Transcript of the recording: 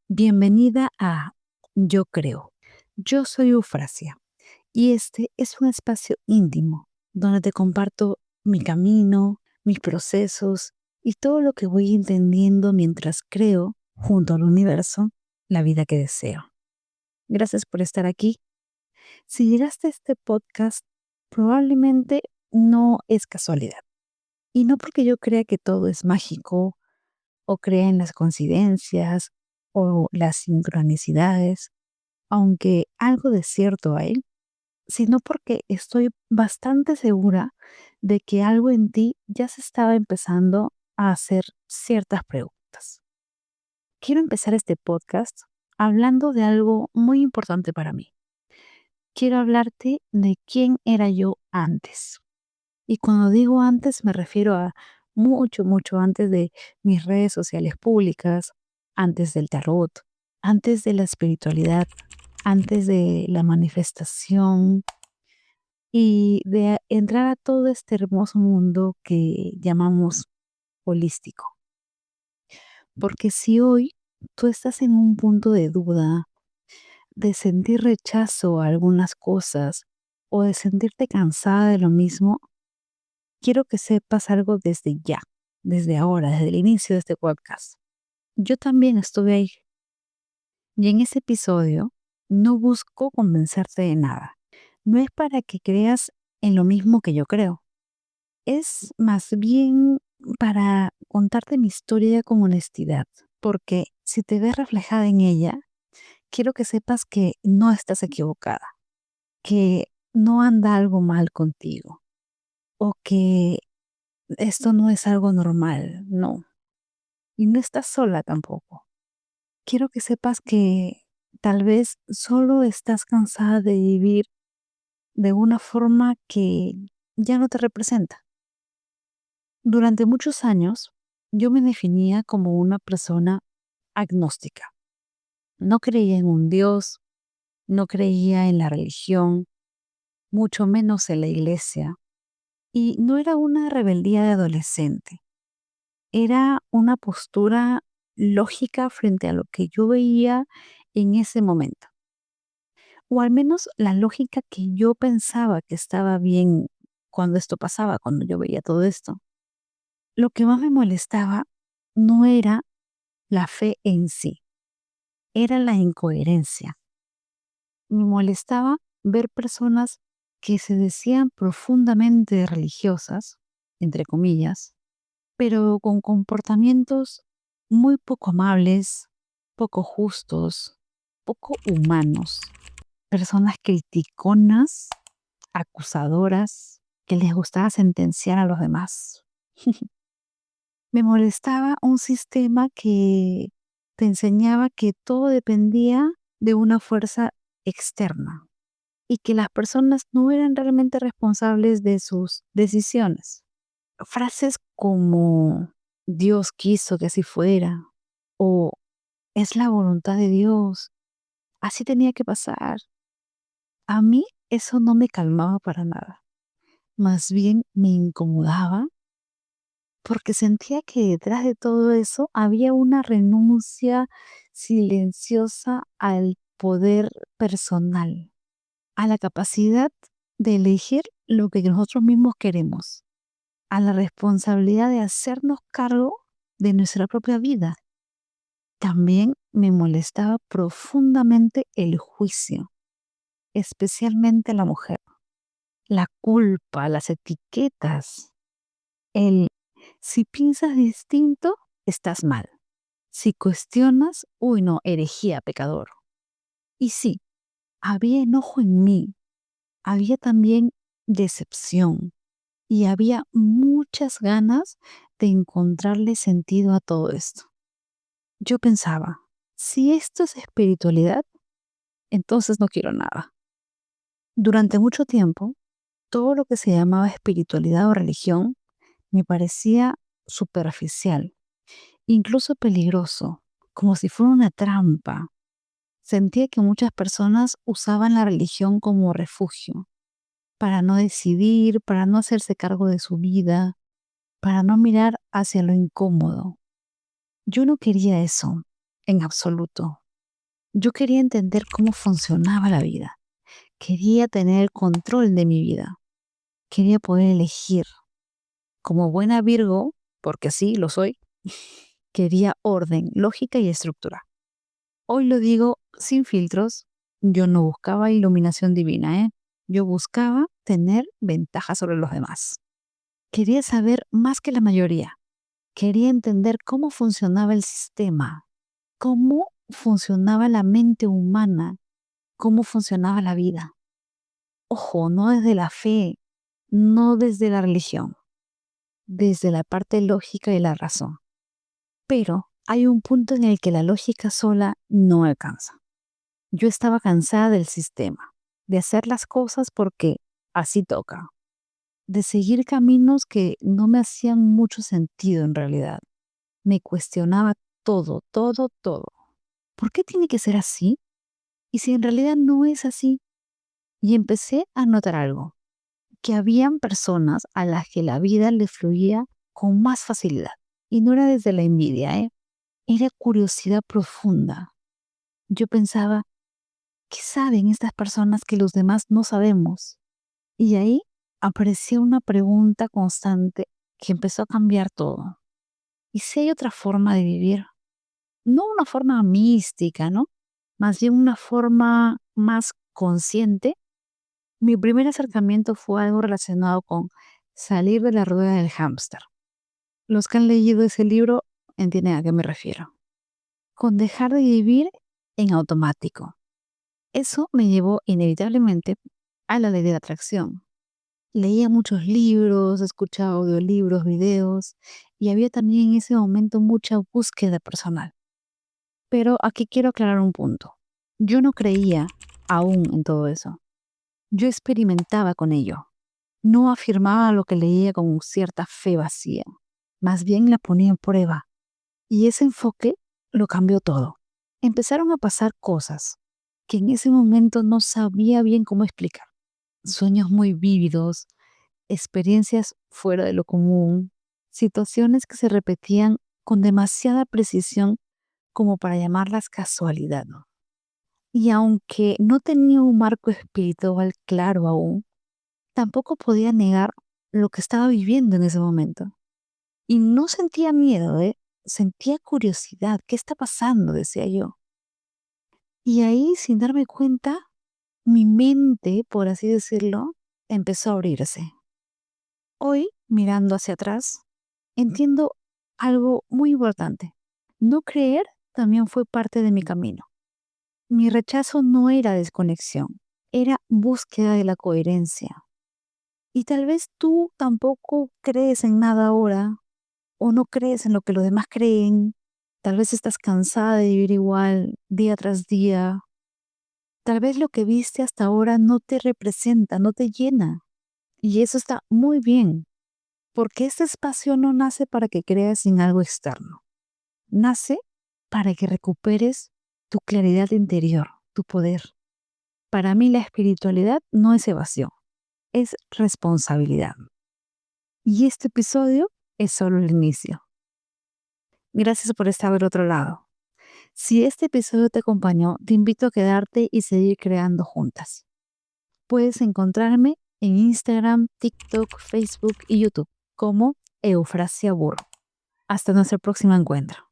Bienvenida a Yo Creo. Yo soy Eufrasia y este es un espacio íntimo donde te comparto mi camino, mis procesos y todo lo que voy entendiendo mientras creo, junto al universo, la vida que deseo. Gracias por estar aquí. Si llegaste a este podcast, probablemente no es casualidad. Y no porque yo crea que todo es mágico o crea en las coincidencias o las sincronicidades, aunque algo de cierto hay, sino porque estoy bastante segura de que algo en ti ya se estaba empezando a hacer ciertas preguntas. Quiero empezar este podcast hablando de algo muy importante para mí. Quiero hablarte de quién era yo antes. Y cuando digo antes me refiero a mucho, mucho antes de mis redes sociales públicas, antes del tarot, antes de la espiritualidad, antes de la manifestación y de entrar a todo este hermoso mundo que llamamos holístico. Porque si hoy tú estás en un punto de duda, de sentir rechazo a algunas cosas o de sentirte cansada de lo mismo, quiero que sepas algo desde ya, desde ahora, desde el inicio de este podcast. Yo también estuve ahí y en ese episodio no busco convencerte de nada. No es para que creas en lo mismo que yo creo. Es más bien para contarte mi historia con honestidad, porque si te ves reflejada en ella, quiero que sepas que no estás equivocada, que no anda algo mal contigo o que esto no es algo normal, no. Y no estás sola tampoco. Quiero que sepas que tal vez solo estás cansada de vivir de una forma que ya no te representa. Durante muchos años yo me definía como una persona agnóstica. No creía en un Dios, no creía en la religión, mucho menos en la iglesia. Y no era una rebeldía de adolescente. Era una postura lógica frente a lo que yo veía en ese momento, o al menos la lógica que yo pensaba que estaba bien cuando esto pasaba, cuando yo veía todo esto. Lo que más me molestaba no era la fe en sí, era la incoherencia. Me molestaba ver personas que se decían profundamente religiosas, entre comillas, pero con comportamientos muy poco amables, poco justos, poco humanos. Personas criticonas, acusadoras, que les gustaba sentenciar a los demás. Me molestaba un sistema que te enseñaba que todo dependía de una fuerza externa y que las personas no eran realmente responsables de sus decisiones. Frases como Dios quiso que así fuera o es la voluntad de Dios, así tenía que pasar. A mí eso no me calmaba para nada. Más bien me incomodaba porque sentía que detrás de todo eso había una renuncia silenciosa al poder personal, a la capacidad de elegir lo que nosotros mismos queremos, a la responsabilidad de hacernos cargo de nuestra propia vida. También me molestaba profundamente el juicio, especialmente a la mujer, la culpa, las etiquetas, el si piensas distinto, estás mal. Si cuestionas, uy no, herejía, pecador. Y sí, había enojo en mí, había también decepción y había muchas ganas de encontrarle sentido a todo esto. Yo pensaba, si esto es espiritualidad, entonces no quiero nada. Durante mucho tiempo, todo lo que se llamaba espiritualidad o religión me parecía superficial, incluso peligroso, como si fuera una trampa. Sentía que muchas personas usaban la religión como refugio, para no decidir, para no hacerse cargo de su vida, para no mirar hacia lo incómodo. Yo no quería eso. en absoluto. Yo quería entender cómo funcionaba la vida. Quería tener el control de mi vida. Quería poder elegir. Como buena Virgo, porque sí, lo soy, quería orden, lógica y estructura. Hoy lo digo sin filtros. Yo no buscaba iluminación divina, ¿eh? Yo buscaba tener ventaja sobre los demás. Quería saber más que la mayoría. Quería entender cómo funcionaba el sistema, cómo funcionaba la mente humana, cómo funcionaba la vida. Ojo, no desde la fe, no desde la religión, desde la parte lógica y la razón. Pero hay un punto en el que la lógica sola no alcanza. Yo estaba cansada del sistema, de hacer las cosas porque así toca, de seguir caminos que no me hacían mucho sentido en realidad. Me cuestionaba todo, todo, todo. ¿Por qué tiene que ser así? Y si en realidad no es así. Y empecé a notar algo, que habían personas a las que la vida les fluía con más facilidad. Y no era desde la envidia, ¿eh? Era curiosidad profunda. Yo pensaba, ¿qué saben estas personas que los demás no sabemos? Y ahí apareció una pregunta constante que empezó a cambiar todo. ¿Y si hay otra forma de vivir? No una forma mística, ¿no? Más bien una forma más consciente. Mi primer acercamiento fue algo relacionado con salir de la rueda del hámster. Los que han leído ese libro entienden a qué me refiero. Con dejar de vivir en automático. Eso me llevó inevitablemente a la ley de la atracción. Leía muchos libros, escuchaba audiolibros, videos y había también en ese momento mucha búsqueda personal. Pero aquí quiero aclarar un punto. Yo no creía aún en todo eso. Yo experimentaba con ello. No afirmaba lo que leía con cierta fe vacía. Más bien la ponía en prueba. Y ese enfoque lo cambió todo. Empezaron a pasar cosas que en ese momento no sabía bien cómo explicar. Sueños muy vívidos, experiencias fuera de lo común, situaciones que se repetían con demasiada precisión como para llamarlas casualidad, ¿no? Y aunque no tenía un marco espiritual claro aún, tampoco podía negar lo que estaba viviendo en ese momento. Y no sentía miedo, ¿eh? Sentía curiosidad. ¿Qué está pasando? Decía yo. Y ahí, sin darme cuenta, mi mente, por así decirlo, empezó a abrirse. Hoy, mirando hacia atrás, entiendo algo muy importante. No creer también fue parte de mi camino. Mi rechazo no era desconexión, era búsqueda de la coherencia. Y tal vez tú tampoco crees en nada ahora o no crees en lo que los demás creen. Tal vez estás cansada de vivir igual día tras día. Tal vez lo que viste hasta ahora no te representa, no te llena. Y eso está muy bien, porque este espacio no nace para que creas en algo externo. Nace para que recuperes tu claridad interior, tu poder. Para mí la espiritualidad no es evasión, es responsabilidad. Y este episodio es solo el inicio. Gracias por estar del otro lado. Si este episodio te acompañó, te invito a quedarte y seguir creando juntas. Puedes encontrarme en Instagram, TikTok, Facebook y YouTube como Eufrasia Burro. Hasta nuestro próximo encuentro.